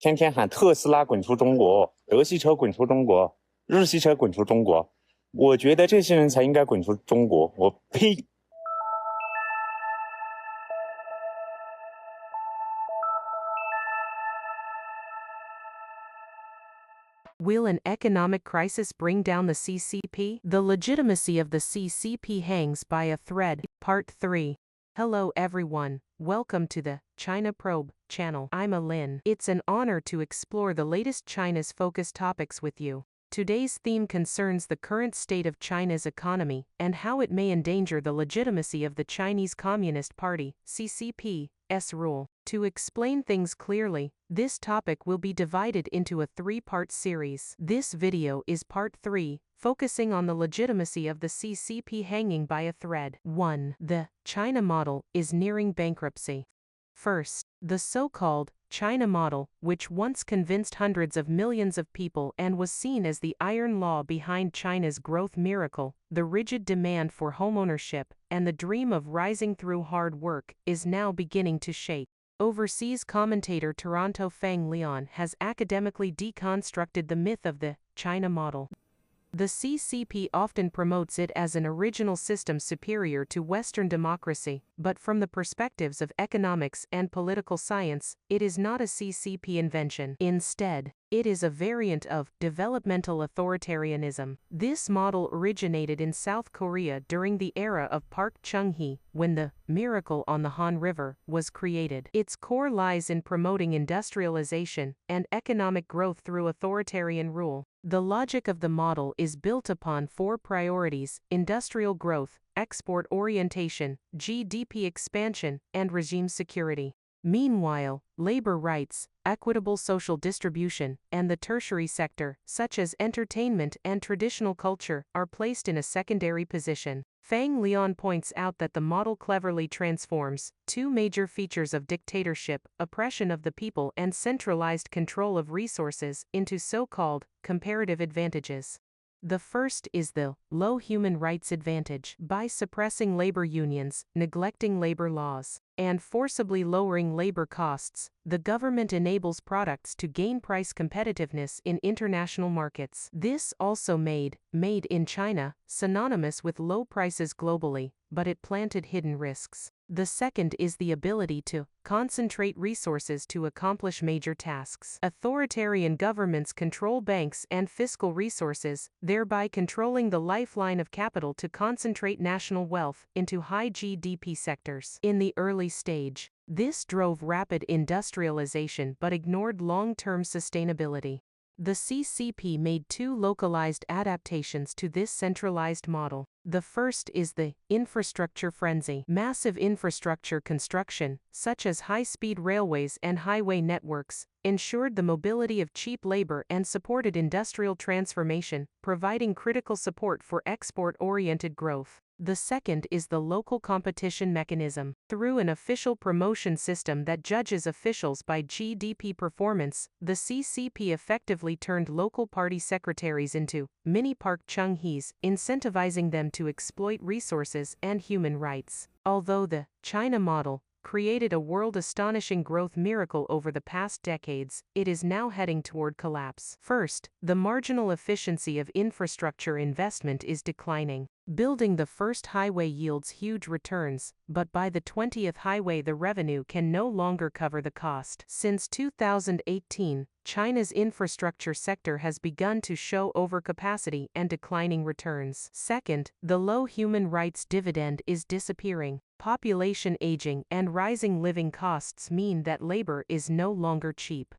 天天喊特斯拉滚出中国，德系车滚出中国，日系车滚出中国。我觉得这些人才应该滚出中国。我呸！Will an economic crisis bring down the CCP? The legitimacy of the CCP hangs by a thread. Part 3. Hello everyone, welcome to the China Probe channel. I'm Alin. It's an honor to explore the latest China's focus topics with you. Today's theme concerns the current state of China's economy and how it may endanger the legitimacy of the Chinese Communist Party, CCP's rule. To explain things clearly, this topic will be divided into a three-part series. This video is part 3, focusing on the legitimacy of the CCP hanging by a thread. 1. The China model is nearing bankruptcy. First, the so-called China model, which once convinced hundreds of millions of people and was seen as the iron law behind China's growth miracle, the rigid demand for homeownership, and the dream of rising through hard work, is now beginning to shake. Overseas commentator Toronto Fang Leon has academically deconstructed the myth of the China model. The CCP often promotes it as an original system superior to Western democracy, but from the perspectives of economics and political science, it is not a CCP invention. Instead, it is a variant of developmental authoritarianism. This model originated in South Korea during the era of Park Chung-hee, when the miracle on the Han River was created. Its core lies in promoting industrialization and economic growth through authoritarian rule. The logic of the model is built upon four priorities: industrial growth, export orientation, GDP expansion, and regime security. Meanwhile, labor rights, equitable social distribution, and the tertiary sector, such as entertainment and traditional culture, are placed in a secondary position. Fang Leon points out that the model cleverly transforms two major features of dictatorship, oppression of the people and centralized control of resources, into so-called comparative advantages. The first is the low human rights advantage. By suppressing labor unions, neglecting labor laws, and forcibly lowering labor costs, the government enables products to gain price competitiveness in international markets. This also made in China synonymous with low prices globally, but it planted hidden risks. The second is the ability to concentrate resources to accomplish major tasks. Authoritarian governments control banks and fiscal resources, thereby controlling the lifeline of capital to concentrate national wealth into high GDP sectors. In the early stage, this drove rapid industrialization but ignored long-term sustainability. The CCP made two localized adaptations to this centralized model. The first is the infrastructure frenzy. Massive infrastructure construction, such as high-speed railways and highway networks, ensured the mobility of cheap labor and supported industrial transformation, providing critical support for export-oriented growth. The second is the local competition mechanism. Through an official promotion system that judges officials by GDP performance, the CCP effectively turned local party secretaries into mini Park Chung-hees, incentivizing them to exploit resources and human rights. Although the China model created a world-astonishing growth miracle over the past decades, it is now heading toward collapse. First, the marginal efficiency of infrastructure investment is declining. Building the first highway yields huge returns, but by the 20th highway the revenue can no longer cover the cost. Since 2018, China's infrastructure sector has begun to show overcapacity and declining returns. Second, the low human rights dividend is disappearing. Population aging and rising living costs mean that labor is no longer cheap.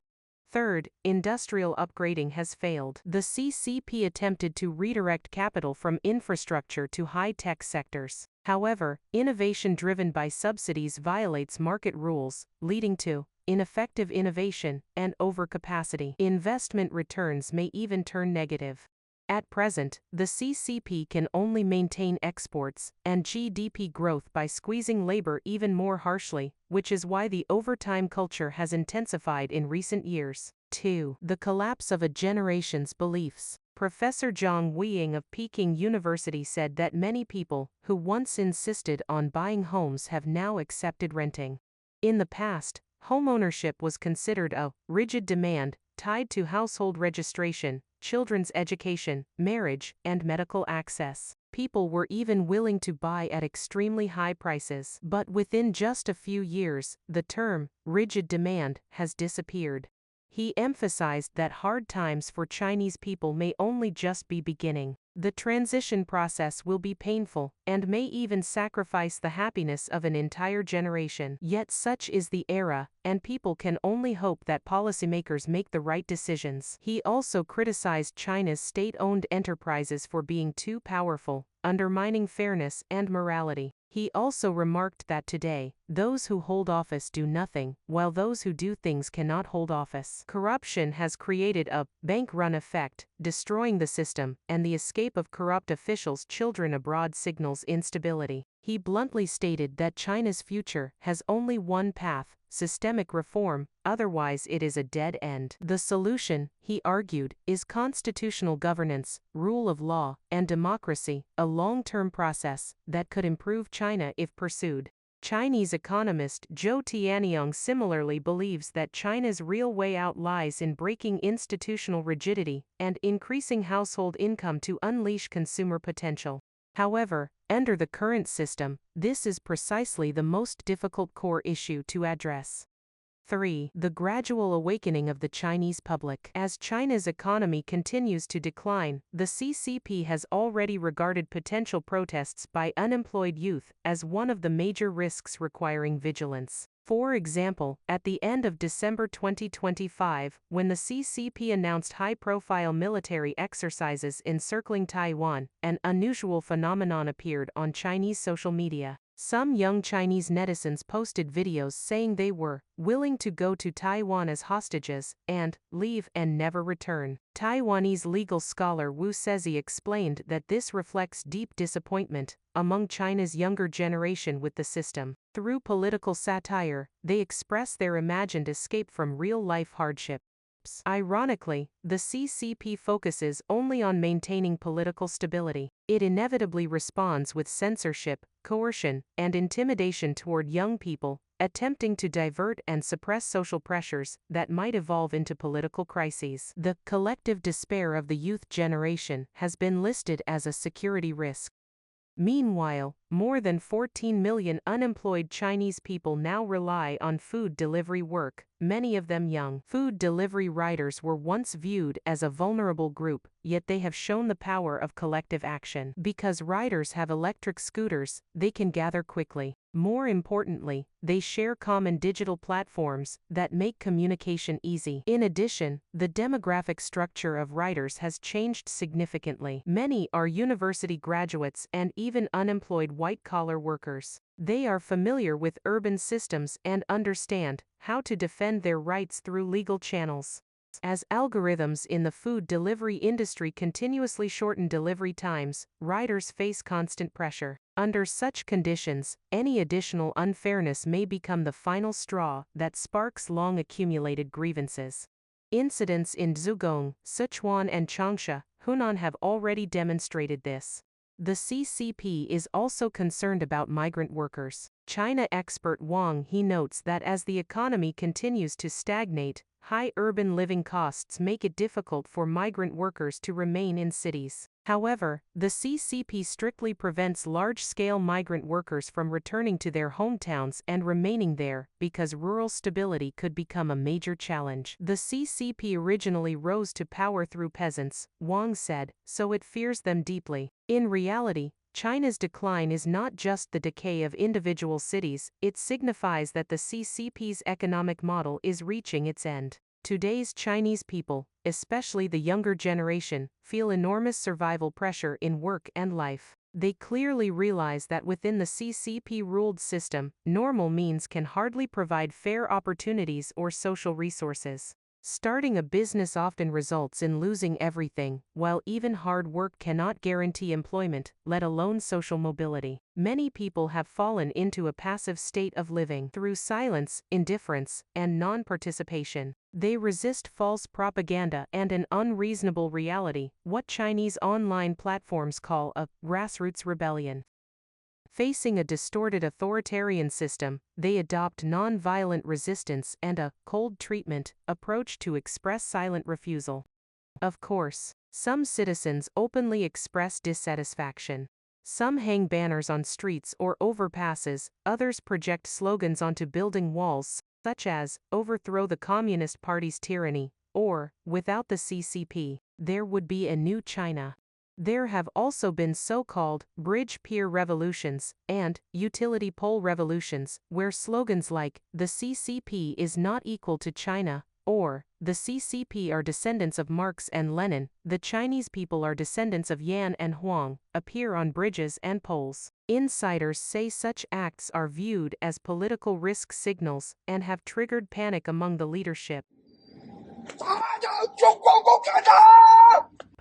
Third, industrial upgrading has failed. The CCP attempted to redirect capital from infrastructure to high-tech sectors. However, innovation driven by subsidies violates market rules, leading to ineffective innovation and overcapacity. Investment returns may even turn negative. At present, the CCP can only maintain exports and GDP growth by squeezing labor even more harshly, which is why the overtime culture has intensified in recent years. 2. The collapse of a generation's beliefs. Professor Zhang Weiying of Peking University said that many people who once insisted on buying homes have now accepted renting. In the past, Homeownership was considered a rigid demand tied to household registration, children's education, marriage, and medical access. People were even willing to buy at extremely high prices. But within just a few years, the term rigid demand has disappeared. He emphasized that hard times for Chinese people may only just be beginning. The transition process will be painful, and may even sacrifice the happiness of an entire generation. Yet such is the era, and people can only hope that policymakers make the right decisions. He also criticized China's state-owned enterprises for being too powerful, undermining fairness and morality. He also remarked that today, those who hold office do nothing, while those who do things cannot hold office. Corruption has created a bank-run effect, destroying the system, and the escape of corrupt officials' children abroad signals instability. He bluntly stated that China's future has only one path: systemic reform, otherwise it is a dead end. The solution, he argued, is constitutional governance, rule of law, and democracy, a long-term process that could improve China if pursued. Chinese economist Zhou Tianyong similarly believes that China's real way out lies in breaking institutional rigidity and increasing household income to unleash consumer potential. However, under the current system, this is precisely the most difficult core issue to address. 3. The gradual awakening of the Chinese public. As China's economy continues to decline, the CCP has already regarded potential protests by unemployed youth as one of the major risks requiring vigilance. For example, at the end of December 2025, when the CCP announced high-profile military exercises encircling Taiwan, an unusual phenomenon appeared on Chinese social media. Some young Chinese netizens posted videos saying they were willing to go to Taiwan as hostages and leave and never return. Taiwanese legal scholar Wu Sezi explained that this reflects deep disappointment among China's younger generation with the system. Through political satire, they express their imagined escape from real-life hardship. Ironically, the CCP focuses only on maintaining political stability. It inevitably responds with censorship, coercion, and intimidation toward young people, attempting to divert and suppress social pressures that might evolve into political crises. The collective despair of the youth generation has been listed as a security risk. Meanwhile, more than 14 million unemployed Chinese people now rely on food delivery work, many of them young. Food delivery riders were once viewed as a vulnerable group, yet they have shown the power of collective action. Because riders have electric scooters, they can gather quickly. More importantly, they share common digital platforms that make communication easy. In addition, the demographic structure of riders has changed significantly. Many are university graduates and even unemployed white-collar workers. They are familiar with urban systems and understand how to defend their rights through legal channels. As algorithms in the food delivery industry continuously shorten delivery times, riders face constant pressure. Under such conditions, any additional unfairness may become the final straw that sparks long-accumulated grievances. Incidents in Zhejiang, Sichuan and Changsha, Hunan have already demonstrated this. The CCP is also concerned about migrant workers. China expert Wang He notes that as the economy continues to stagnate, high urban living costs make it difficult for migrant workers to remain in cities. However, the CCP strictly prevents large-scale migrant workers from returning to their hometowns and remaining there, because rural stability could become a major challenge. The CCP originally rose to power through peasants, Wang said, so it fears them deeply. In reality, China's decline is not just the decay of individual cities, it signifies that the CCP's economic model is reaching its end. Today's Chinese people, especially the younger generation, feel enormous survival pressure in work and life. They clearly realize that within the CCP-ruled system, normal means can hardly provide fair opportunities or social resources. Starting a business often results in losing everything, while even hard work cannot guarantee employment, let alone social mobility. Many people have fallen into a passive state of living through silence, indifference, and non-participation. They resist false propaganda and an unreasonable reality, what Chinese online platforms call a grassroots rebellion. Facing a distorted authoritarian system, they adopt non-violent resistance and a cold treatment approach to express silent refusal. Of course, some citizens openly express dissatisfaction. Some hang banners on streets or overpasses, others project slogans onto building walls, such as, "Overthrow the Communist Party's tyranny," or, "Without the CCP, there would be a new China." There have also been so-called bridge peer revolutions and utility pole revolutions, where slogans like, "The CCP is not equal to China," or, "The CCP are descendants of Marx and Lenin, the Chinese people are descendants of Yan and Huang," appear on bridges and poles. Insiders say such acts are viewed as political risk signals and have triggered panic among the leadership.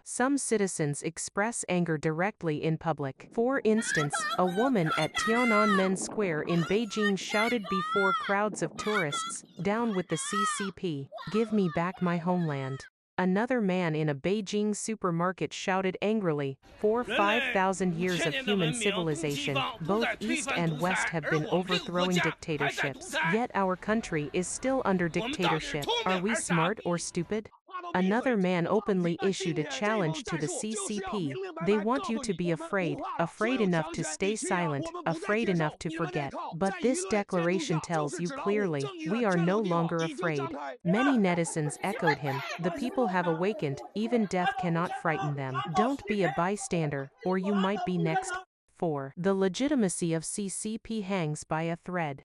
Some citizens express anger directly in public. For instance, a woman at Tiananmen Square in Beijing shouted before crowds of tourists, "Down with the CCP, give me back my homeland." Another man in a Beijing supermarket shouted angrily, "For 5,000 years of human civilization, both East and West have been overthrowing dictatorships. Yet our country is still under dictatorship. Are we smart or stupid?" Another man openly issued a challenge to the CCP. "They want you to be afraid, afraid enough to stay silent, afraid enough to forget. But this declaration tells you clearly, we are no longer afraid." Many netizens echoed him, "The people have awakened, even death cannot frighten them. Don't be a bystander, or you might be next." 4. The legitimacy of CCP hangs by a thread.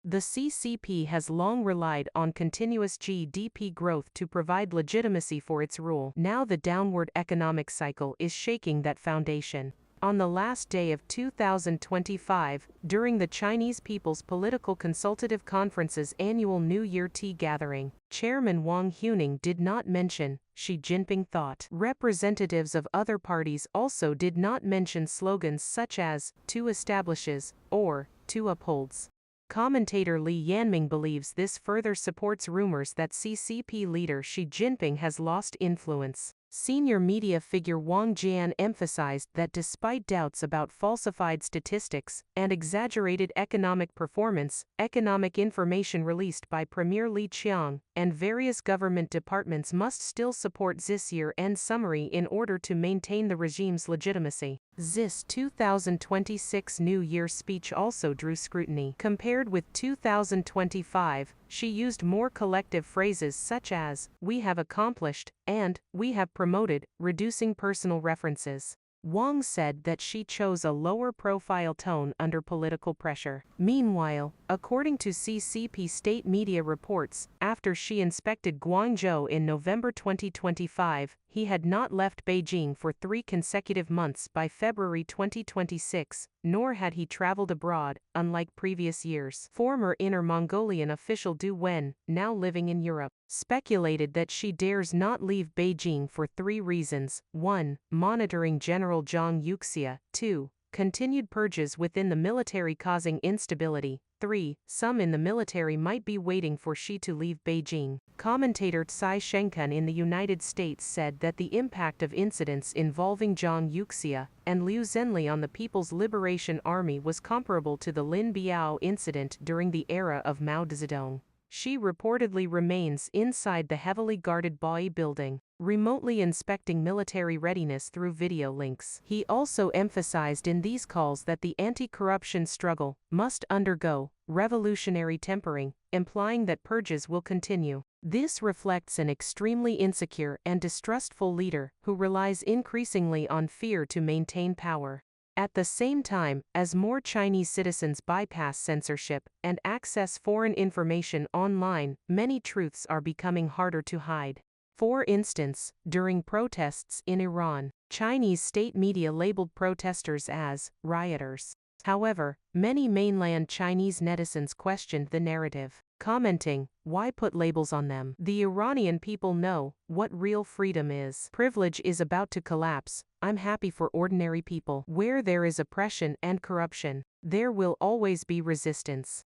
The CCP has long relied on continuous GDP growth to provide legitimacy for its rule. Now the downward economic cycle is shaking that foundation. On the last day of 2025, during the Chinese People's Political Consultative Conference's annual New Year tea gathering, Chairman Wang Huning did not mention Xi Jinping thought. Representatives of other parties also did not mention slogans such as, "Two establishes," or, "Two upholds." Commentator Li Yanming believes this further supports rumors that CCP leader Xi Jinping has lost influence. Senior media figure Wang Jian emphasized that despite doubts about falsified statistics and exaggerated economic performance, economic information released by Premier Li Qiang and various government departments must still support this year-end summary in order to maintain the regime's legitimacy. Xi's 2026 New Year speech also drew scrutiny. Compared with 2025, she used more collective phrases such as, "We have accomplished," and "We have promoted," reducing personal references. Wang said that she chose a lower-profile tone under political pressure. Meanwhile, according to CCP state media reports, after she inspected Guangzhou in November 2025, he had not left Beijing for 3 consecutive months by February 2026, nor had he traveled abroad, unlike previous years. Former Inner Mongolian official Du Wen, now living in Europe, speculated that she dares not leave Beijing for 3 reasons: 1. Monitoring General Zhang Yuxia; 2. Continued purges within the military causing instability; 3. Some in the military might be waiting for Xi to leave Beijing. Commentator Tsai Shenkan in the United States said that the impact of incidents involving Zhang Yuxia and Liu Zhenli on the People's Liberation Army was comparable to the Lin Biao incident during the era of Mao Zedong. She reportedly remains inside the heavily guarded Baoyi building, remotely inspecting military readiness through video links. He also emphasized in these calls that the anti-corruption struggle must undergo revolutionary tempering, implying that purges will continue. This reflects an extremely insecure and distrustful leader who relies increasingly on fear to maintain power. At the same time, as more Chinese citizens bypass censorship and access foreign information online, many truths are becoming harder to hide. For instance, during protests in Iran, Chinese state media labeled protesters as rioters. However, many mainland Chinese netizens questioned the narrative, commenting, "Why put labels on them? The Iranian people know what real freedom is. Privilege is about to collapse. I'm happy for ordinary people. Where there is oppression and corruption, there will always be resistance."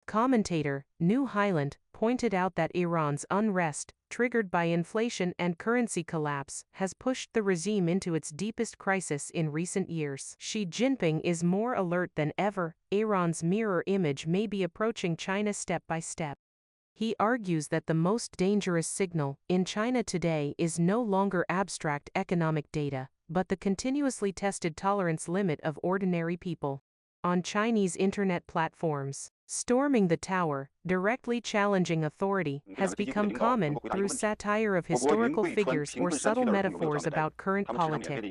Commentator, New Highland, pointed out that Iran's unrest, triggered by inflation and currency collapse, has pushed the regime into its deepest crisis in recent years. Xi Jinping is more alert than ever. Iran's mirror image may be approaching China step by step. He argues that the most dangerous signal in China today is no longer abstract economic data, but the continuously tested tolerance limit of ordinary people. On Chinese internet platforms, storming the tower, directly challenging authority, has become common through satire of historical figures or subtle metaphors about current politics.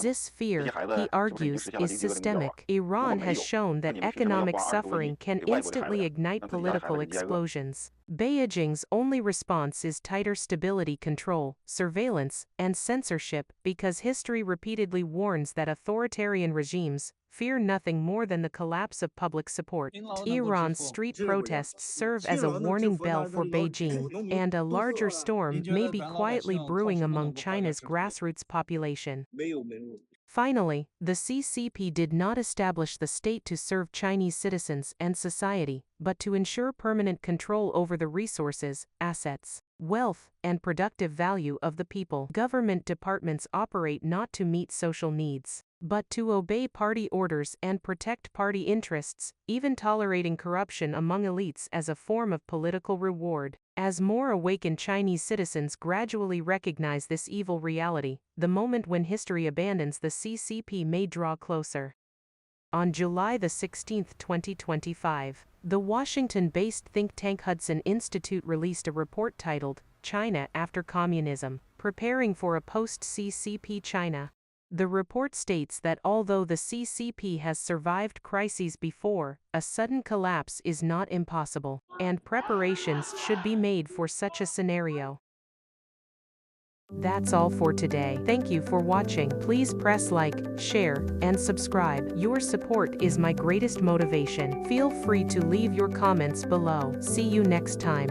This fear, he argues, is systemic. Iran has shown that economic suffering can instantly ignite political explosions. Beijing's only response is tighter stability control, surveillance, and censorship, because history repeatedly warns that authoritarian regimes fear nothing more than the collapse of public support. Iran's street protests serve as a warning bell for Beijing, and a larger storm may be quietly brewing among China's grassroots population. Finally, the CCP did not establish the state to serve Chinese citizens and society, but to ensure permanent control over the resources, assets, wealth, and productive value of the people. Government departments operate not to meet social needs, but to obey party orders and protect party interests, even tolerating corruption among elites as a form of political reward. As more awakened Chinese citizens gradually recognize this evil reality, the moment when history abandons the CCP may draw closer. On July 16, 2025, the Washington-based think tank Hudson Institute released a report titled, "China After Communism: Preparing for a Post-CCP China." The report states that although the CCP has survived crises before, a sudden collapse is not impossible, and preparations should be made for such a scenario. That's all for today. Thank you for watching. Please press like, share, and subscribe. Your support is my greatest motivation. Feel free to leave your comments below. See you next time.